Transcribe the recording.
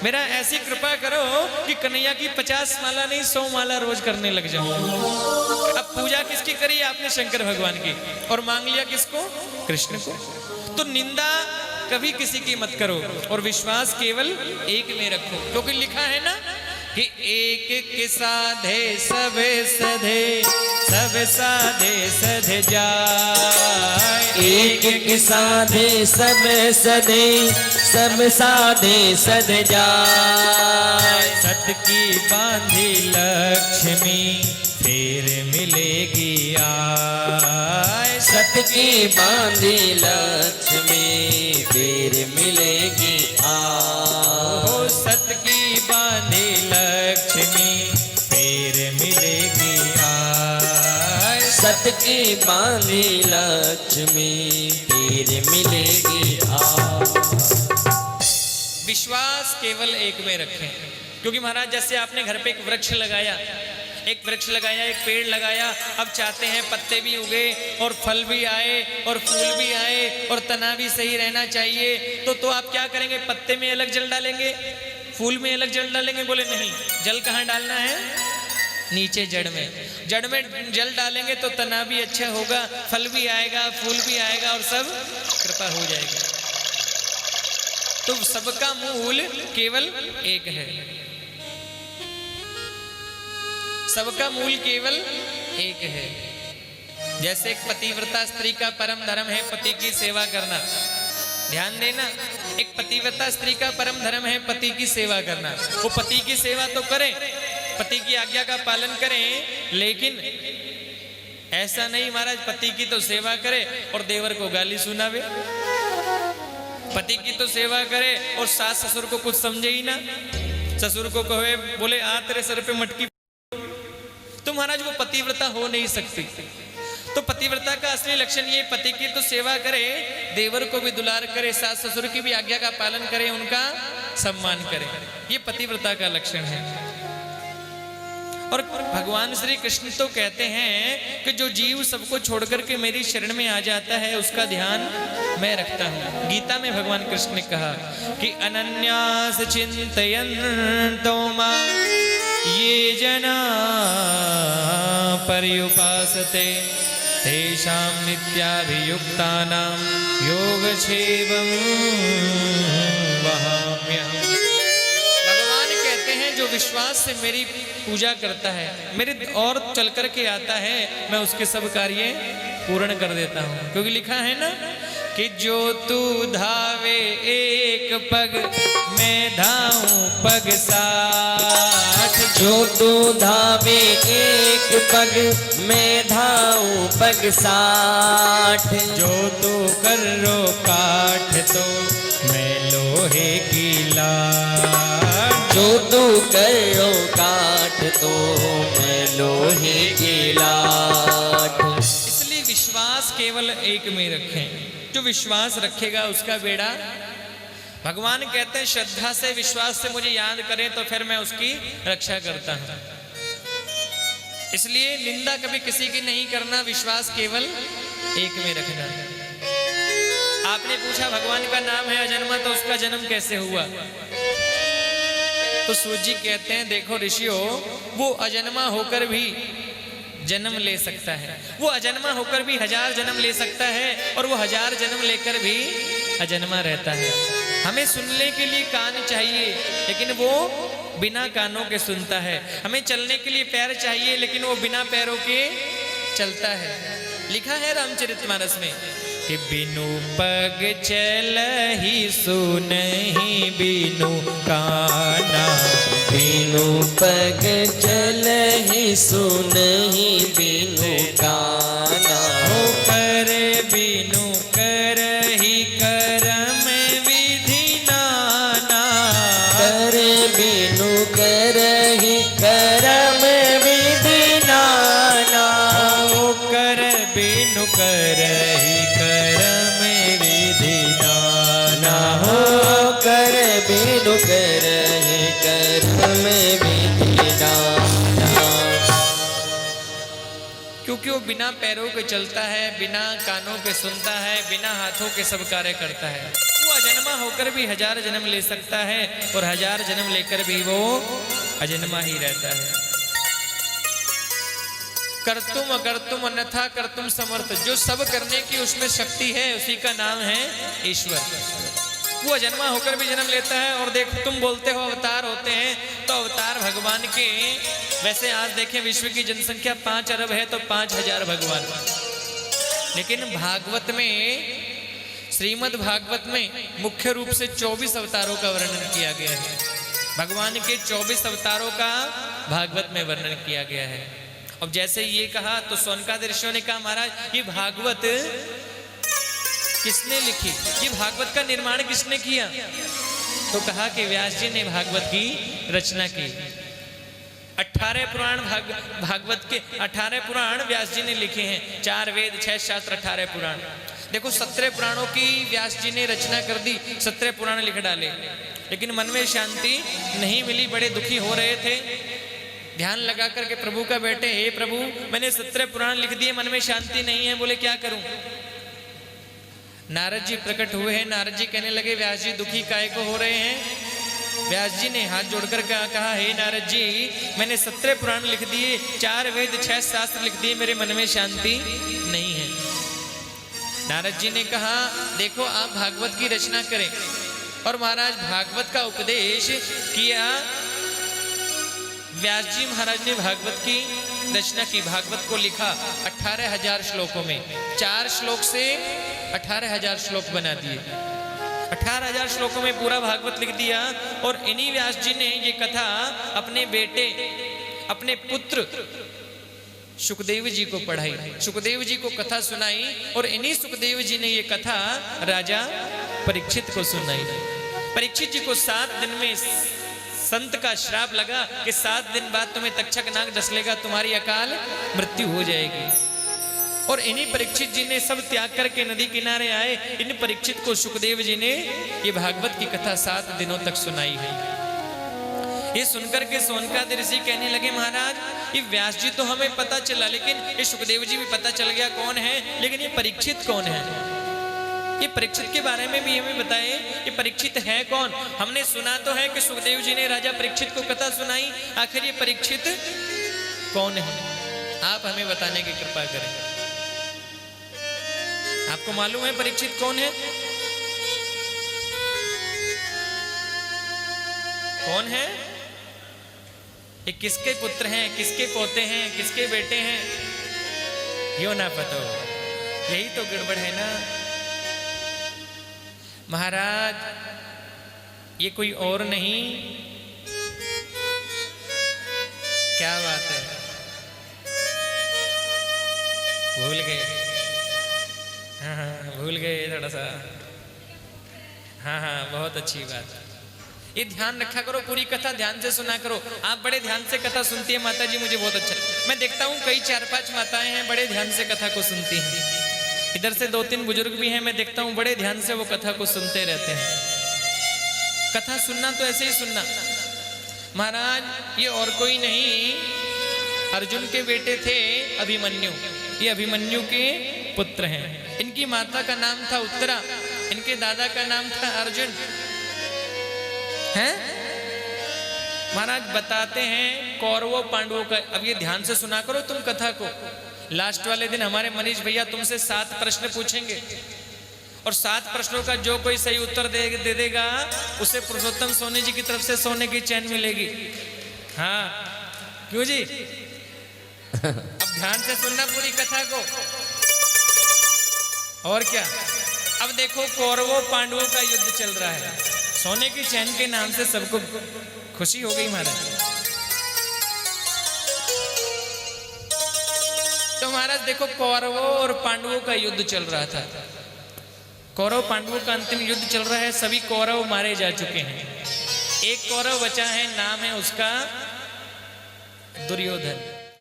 मेरा ऐसी कृपा करो कि कन्हैया की 50 माला नहीं 100 माला रोज करने लग जाऊं। अब पूजा किसकी करी आपने? शंकर भगवान की। और मांग लिया किसको? कृष्ण को। तो निंदा कभी किसी की मत करो और विश्वास केवल एक में रखो, क्योंकि लिखा है ना कि एक के साधे सब सधे, सब साधे सध जाए। एक के साधे सब सधे, सब साधे सध जाए। सत की बांधी लक्ष्मी फिर मिलेगी आए। सत की बांधी लक्ष्मी फिर मिलेगी ओ सत की बांधी लक्ष्मी फिर मिलेगी आए। सत की बांधी लक्ष्मी फिर मिलेगी विश्वास केवल एक में रखें, क्योंकि महाराज जैसे आपने घर पे एक वृक्ष लगाया, एक पेड़ लगाया, अब चाहते हैं पत्ते भी उगे और फल भी आए और फूल भी आए और तना भी सही रहना चाहिए। तो आप क्या करेंगे? पत्ते में अलग जल डालेंगे, फूल में अलग जल डालेंगे? बोले नहीं, जल कहाँ डालना है? नीचे जड़ में। जड़ में जल डालेंगे तो तना भी अच्छा होगा, फल भी आएगा, फूल भी आएगा और सब कृपा हो जाएगी। तो सबका मूल केवल एक है, सबका मूल केवल एक है। जैसे एक पतिव्रता स्त्री का परम धर्म है पति की सेवा करना, ध्यान देना, एक पतिव्रता स्त्री का परम धर्म है पति की सेवा करना। वो पति की सेवा तो करें, पति की आज्ञा का पालन करें, लेकिन ऐसा नहीं महाराज पति की तो सेवा करे और देवर को गाली सुनावे, पति की तो सेवा करे और सास ससुर को कुछ समझे ही ना, ससुर को कहे बोले आ तेरे सर पे मटकी, तो महाराज वो पतिव्रता हो नहीं सकती। तो पतिव्रता का असली लक्षण ये, पति की तो सेवा करे, देवर को भी दुलार करे, सास ससुर की भी आज्ञा का पालन करे, उनका सम्मान करे, ये पतिव्रता का लक्षण है। और भगवान श्री कृष्ण तो कहते हैं कि जो जीव सबको छोड़कर के मेरी शरण में आ जाता है उसका ध्यान मैं रखता हूँ। गीता में भगवान कृष्ण ने कहा कि अनन्यास चिंतयन्तो मां ये जना पर्युपासते तेषां नित्याभियुक्तानां योगक्षेमं वहाम्यहम्। भगवान कहते हैं जो विश्वास से मेरी पूजा करता है, मेरे और चल कर के आता है, मैं उसके सब कार्य पूर्ण कर देता हूँ। क्योंकि लिखा है ना कि जो तू धावे एक पग मैं धाऊं पग साठ। जो तू धावे एक पग मैं धाऊं पग साठ। जो तू कर रो काठ तो मैं लोहे की लाठ। जो तू करो काठ तो मैं लोहे की लाठ। इसलिए विश्वास केवल एक में रखें, जो विश्वास रखेगा उसका बेड़ा। भगवान कहते हैं श्रद्धा से विश्वास से मुझे याद करें तो फिर मैं उसकी रक्षा करता हूं। इसलिए निंदा कभी किसी की नहीं करना, विश्वास केवल एक में रखना। आपने पूछा भगवान का नाम है अजन्मा, तो उसका जन्म कैसे हुआ? तो सूर्य जी कहते हैं देखो ऋषियों, वो अजन्मा होकर भी जन्म ले सकता है, वो अजन्मा होकर भी 1000 जन्म ले सकता है, और वो 1000 जन्म लेकर भी अजन्मा रहता है। हमें सुनने के लिए कान चाहिए लेकिन वो बिना कानों के सुनता है। हमें चलने के लिए पैर चाहिए लेकिन वो बिना पैरों के चलता है। लिखा है रामचरितमानस में कि बिनु पग चल ही सुनहि बिनु काना। बिनु पग चल ही सुनहि बिनु काना। हो कर बिनु कर ही करम विधि नाना। कर बिनु कर ही करम विधि नाना। हो कर बिनु कर ही करम विधि नाना। हो कर बिनु कर ही करम विधि नाना। क्योंकि वो बिना पैरों के चलता है, बिना कानों के सुनता है, बिना हाथों के सब कार्य करता है। वो अजन्मा होकर भी 1000 जन्म ले सकता है और 1000 जन्म लेकर भी वो अजन्मा ही रहता है। कर्तुम अकर्तुम अन्यथा कर्तुम समर्थ, जो सब करने की उसमें शक्ति है उसी का नाम है ईश्वर। वो अजन्मा होकर भी जन्म लेता है। और देखो तुम बोलते हो अवतार होते हैं, तो अवतार भगवान के, वैसे आज देखें विश्व की जनसंख्या 5 अरब है तो 5000 भगवान, लेकिन भागवत में, श्रीमद् भागवत में मुख्य रूप से 24 अवतारों का वर्णन किया गया है। भगवान के 24 अवतारों का भागवत में वर्णन किया गया है। अब जैसे ये कहा तो सोनकादि ऋषियों ने कहा महाराज ये भागवत किसने लिखी, ये भागवत का निर्माण किसने किया? तो कहा कि व्यास जी ने भागवत की रचना की। 18 पुराण भागवत के 18 पुराण व्यास जी ने लिखे हैं। 4 वेद 6 शास्त्र 18 पुराण। देखो 17 पुराणों की व्यास जी ने रचना कर दी, 17 पुराण लिख डाले, लेकिन मन में शांति नहीं मिली, बड़े दुखी हो रहे थे। ध्यान लगा करके प्रभु का बैठे, हे प्रभु मैंने 17 पुराण लिख दिए, मन में शांति नहीं है, बोले क्या करूं? नारद जी प्रकट हुए हैं। नारद जी कहने लगे व्यास जी दुखी काहे को हो रहे हैं? व्यास जी ने हाथ जोड़कर कहा हे नारद जी मैंने 17 पुराण लिख दिए, 4 वेद 6 शास्त्र लिख दिए, मेरे मन में शांति नहीं है। नारद जी ने कहा देखो आप भागवत की रचना करें। और महाराज भागवत का उपदेश किया। व्यास जी महाराज ने भागवत की रचना की, भागवत को लिखा 18,000 श्लोकों में। 4 श्लोक से 18,000 श्लोक बना दिए। 18,000 श्लोकों में पूरा भागवत लिख दिया। और इन्हीं व्यास जी ने ये कथा अपने बेटे, अपने पुत्र सुखदेव जी को पढ़ाई, सुखदेव जी को कथा सुनाई। और इन्हीं सुखदेव जी ने ये कथा राजा परीक्षित को सुनाई। परीक्षित जी को 7 दिन में संत का श्राप लगा कि 7 दिन बाद तुम्हें तक्षक नाग डस लेगा, तुम्हारी अकाल मृत्यु हो जाएगी। और इन्हीं परीक्षित जी ने सब त्याग करके नदी किनारे आए। इन परीक्षित को सुखदेव जी ने ये भागवत की कथा 7 दिनों तक सुनाई है। ये सुनकर के सोनकादि ऋषि कहने लगे महाराज ये व्यास जी तो हमें पता चला, लेकिन ये सुखदेव जी भी पता चल गया कौन है, लेकिन ये परीक्षित कौन है? ये परीक्षित के बारे में भी हमें बताए, ये परीक्षित है कौन? हमने सुना तो है कि सुखदेव जी ने राजा परीक्षित को कथा सुनाई, आखिर ये परीक्षित कौन है? आप हमें बताने की कृपा करें। आपको मालूम है परीक्षित कौन है? कौन है? ये किसके पुत्र हैं, किसके पोते हैं, किसके बेटे हैं? यो ना पता हो, यही तो गड़बड़ है ना महाराज। ये कोई और नहीं, क्या बात है, भूल गए? हाँ भूल गए थोड़ा सा। हाँ बहुत अच्छी बात। ये ध्यान रखा करो, पूरी कथा ध्यान से सुना करो। आप बड़े ध्यान से कथा सुनती है माता जी, मुझे बहुत अच्छा। मैं देखता हूँ कई 4-5 माताएं हैं बड़े ध्यान से कथा को सुनती हैं। इधर से 2-3 बुजुर्ग भी हैं, मैं देखता हूँ बड़े ध्यान से वो कथा को सुनते रहते हैं। कथा सुनना तो ऐसे ही सुनना। महाराज ये और कोई नहीं, अर्जुन के बेटे थे अभिमन्यु। ये अभिमन्यु के पुत्र हैं। इनकी माता का नाम था उत्तरा, इनके दादा का नाम था अर्जुन। हैं? महाराज बताते हैं कौरवों पांडवों का। अब ये ध्यान से सुना करो तुम कथा को। लास्ट वाले दिन हमारे मनीष भैया तुमसे 7 प्रश्न पूछेंगे, और 7 प्रश्नों का जो कोई सही उत्तर दे देगा उसे पुरुषोत्तम सोनी जी की तरफ से सोने की चैन मिलेगी। हाँ क्यों जी? अब ध्यान से सुनना पूरी कथा को। और क्या, अब देखो कौरवों पांडवों का युद्ध चल रहा है। सोने की चैन के नाम से सबको खुशी हो गई महाराज। तो महाराज देखो कौरवों और पांडवों का युद्ध चल रहा था। कौरव पांडवों का अंतिम युद्ध चल रहा है। सभी कौरव मारे जा चुके हैं। एक कौरव बचा है, नाम है उसका दुर्योधन।